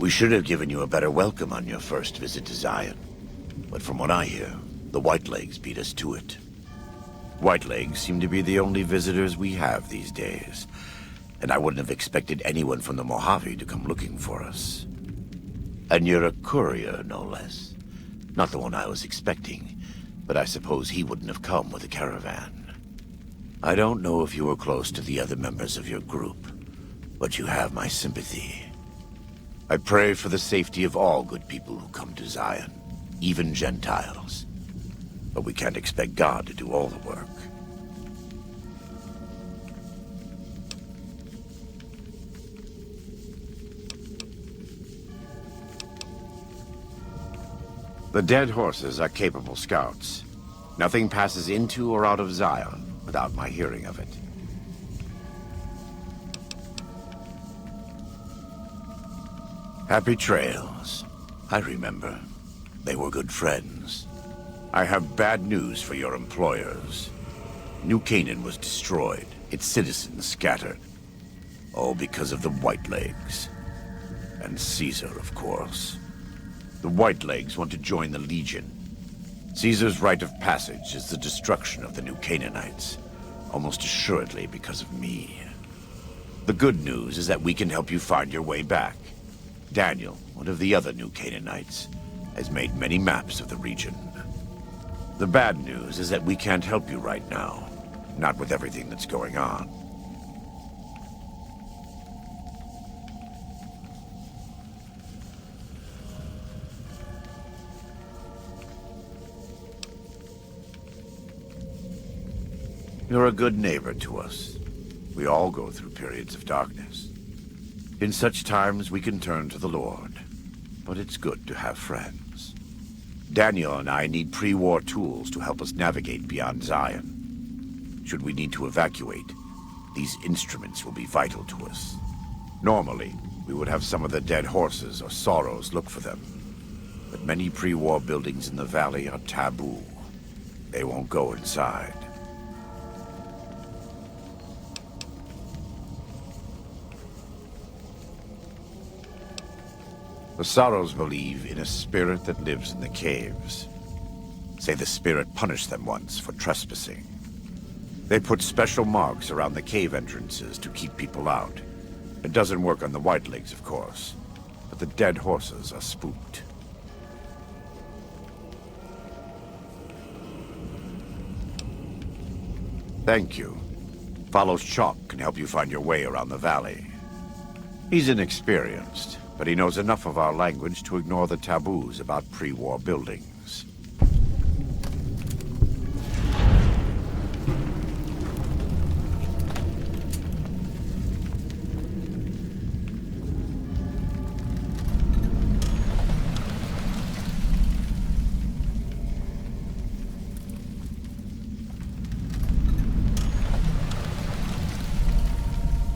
We should have given you a better welcome on your first visit to Zion. But from what I hear, the Whitelegs beat us to it. Whitelegs seem to be the only visitors we have these days, and I wouldn't have expected anyone from the Mojave to come looking for us. And you're a courier, no less. Not the one I was expecting, but I suppose he wouldn't have come with a caravan. I don't know if you were close to the other members of your group, but you have my sympathy. I pray for the safety of all good people who come to Zion, even Gentiles. But we can't expect God to do all the work. The dead horses are capable scouts. Nothing passes into or out of Zion without my hearing of it. Happy trails. I remember. They were good friends. I have bad news for your employers. New Canaan was destroyed, its citizens scattered. All because of the Whitelegs. And Caesar, of course. The Whitelegs want to join the Legion. Caesar's rite of passage is the destruction of the New Canaanites, almost assuredly because of me. The good news is that we can help you find your way back. Daniel, one of the other New Canaanites, has made many maps of the region. The bad news is that we can't help you right now, not with everything that's going on. You're a good neighbor to us. We all go through periods of darkness. In such times, we can turn to the Lord. But it's good to have friends. Daniel and I need pre-war tools to help us navigate beyond Zion. Should we need to evacuate, these instruments will be vital to us. Normally, we would have some of the dead horses or sorrows look for them. But many pre-war buildings in the valley are taboo. They won't go inside. The Sorrows believe in a spirit that lives in the caves. Say the spirit punished them once for trespassing. They put special marks around the cave entrances to keep people out. It doesn't work on the Whitelegs, of course, but the dead horses are spooked. Thank you. Follows Chalk can help you find your way around the valley. He's inexperienced, but he knows enough of our language to ignore the taboos about pre-war buildings.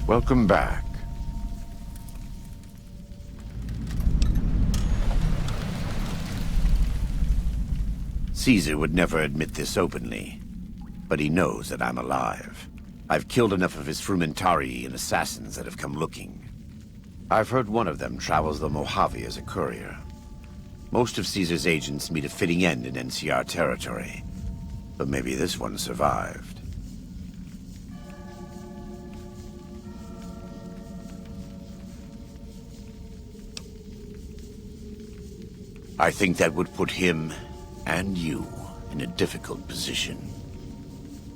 Welcome back. Caesar would never admit this openly, but he knows that I'm alive. I've killed enough of his Frumentarii and assassins that have come looking. I've heard one of them travels the Mojave as a courier. Most of Caesar's agents meet a fitting end in NCR territory, but maybe this one survived. I think that would put him and you in a difficult position.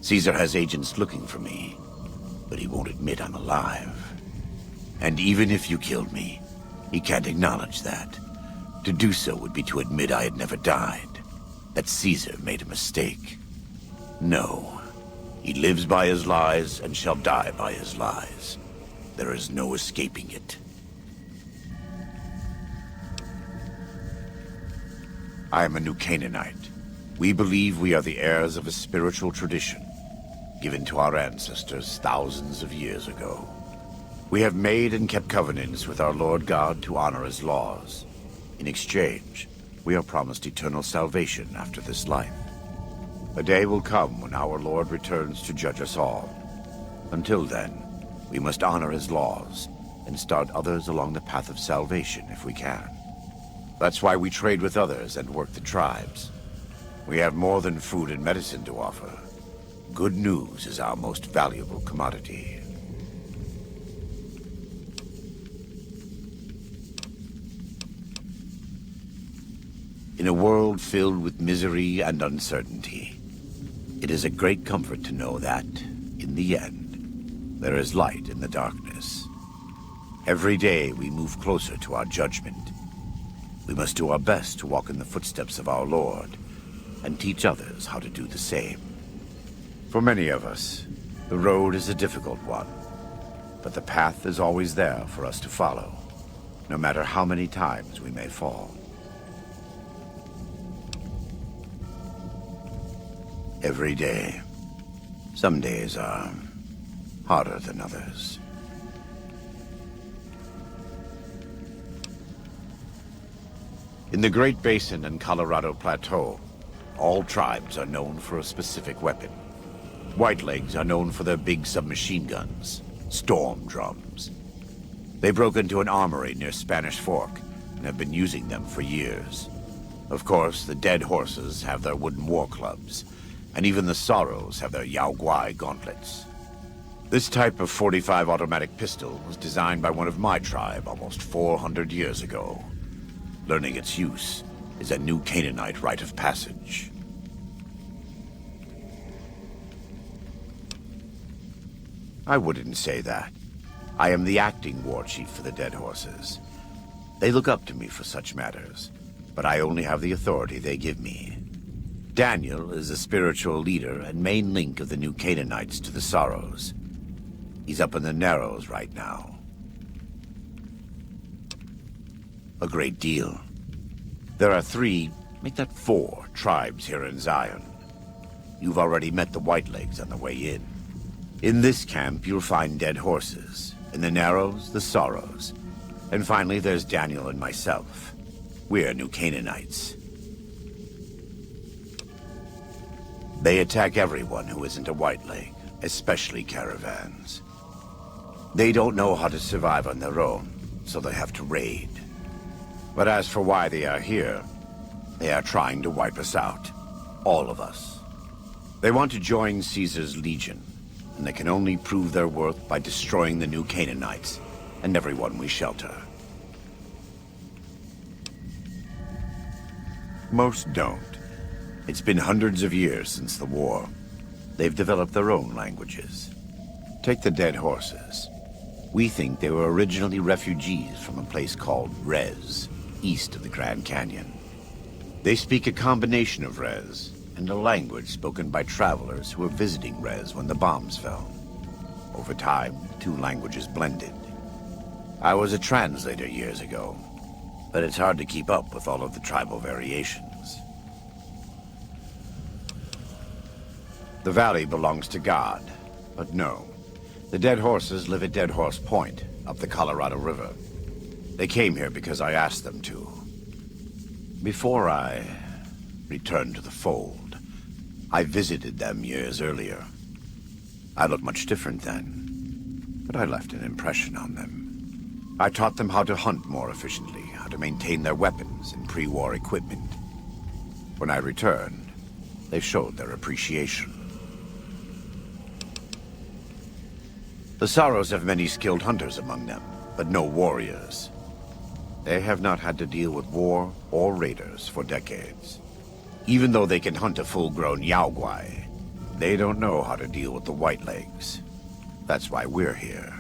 Caesar has agents looking for me, but he won't admit I'm alive. And even if you killed me, he can't acknowledge that. To do so would be to admit I had never died, that Caesar made a mistake. No, he lives by his lies and shall die by his lies. There is no escaping it. I am a New Canaanite. We believe we are the heirs of a spiritual tradition, given to our ancestors thousands of years ago. We have made and kept covenants with our Lord God to honor his laws. In exchange, we are promised eternal salvation after this life. A day will come when our Lord returns to judge us all. Until then, we must honor his laws and start others along the path of salvation if we can. That's why we trade with others and work the tribes. We have more than food and medicine to offer. Good news is our most valuable commodity. In a world filled with misery and uncertainty, it is a great comfort to know that, in the end, there is light in the darkness. Every day we move closer to our judgment. We must do our best to walk in the footsteps of our Lord, and teach others how to do the same. For many of us, the road is a difficult one, but the path is always there for us to follow, no matter how many times we may fall. Every day. Some days are harder than others. In the Great Basin and Colorado Plateau, all tribes are known for a specific weapon. Whitelegs are known for their big submachine guns, storm drums. They broke into an armory near Spanish Fork and have been using them for years. Of course, the Dead Horses have their wooden war clubs, and even the Sorrows have their Yao Guai gauntlets. This type of .45 automatic pistol was designed by one of my tribe almost 400 years ago. Learning its use is a new Canaanite rite of passage. I wouldn't say that. I am the acting war chief for the Dead Horses. They look up to me for such matters, but I only have the authority they give me. Daniel is the spiritual leader and main link of the new Canaanites to the Sorrows. He's up in the Narrows right now. A great deal. There are 3, make that 4, tribes here in Zion. You've already met the Whitelegs on the way in. In this camp, you'll find Dead Horses. In the Narrows, the Sorrows. And finally, there's Daniel and myself. We're new Canaanites. They attack everyone who isn't a Whiteleg, especially caravans. They don't know how to survive on their own, so they have to raid. But as for why they are here, they are trying to wipe us out. All of us. They want to join Caesar's Legion, and they can only prove their worth by destroying the new Canaanites and everyone we shelter. Most don't. It's been hundreds of years since the war. They've developed their own languages. Take the Dead Horses. We think they were originally refugees from a place called Rez, east of the Grand Canyon. They speak a combination of Rez and a language spoken by travelers who were visiting Rez when the bombs fell. Over time, the 2 languages blended. I was a translator years ago, but it's hard to keep up with all of the tribal variations. The valley belongs to God, but no. The Dead Horses live at Dead Horse Point, up the Colorado River. They came here because I asked them to. Before I returned to the fold, I visited them years earlier. I looked much different then, but I left an impression on them. I taught them how to hunt more efficiently, how to maintain their weapons and pre-war equipment. When I returned, they showed their appreciation. The Sorrows have many skilled hunters among them, but no warriors. They have not had to deal with war or raiders for decades. Even though they can hunt a full-grown Yao Guai, they don't know how to deal with the Whitelegs. That's why we're here.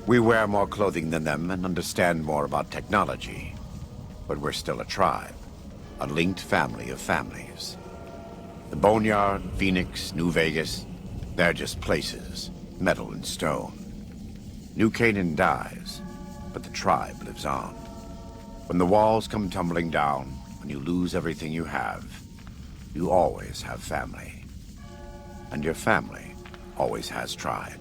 We wear more clothing than them and understand more about technology. But we're still a tribe, a linked family of families. The Boneyard, Phoenix, New Vegas, they're just places, metal and stone. New Canaan dies, but the tribe lives on. When the walls come tumbling down, when you lose everything you have, you always have family. And your family always has tribe.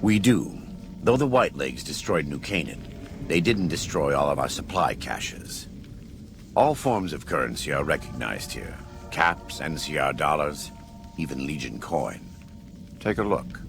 We do. Though the Whitelegs destroyed New Canaan, they didn't destroy all of our supply caches. All forms of currency are recognized here. Caps, NCR dollars, even Legion coin. Take a look.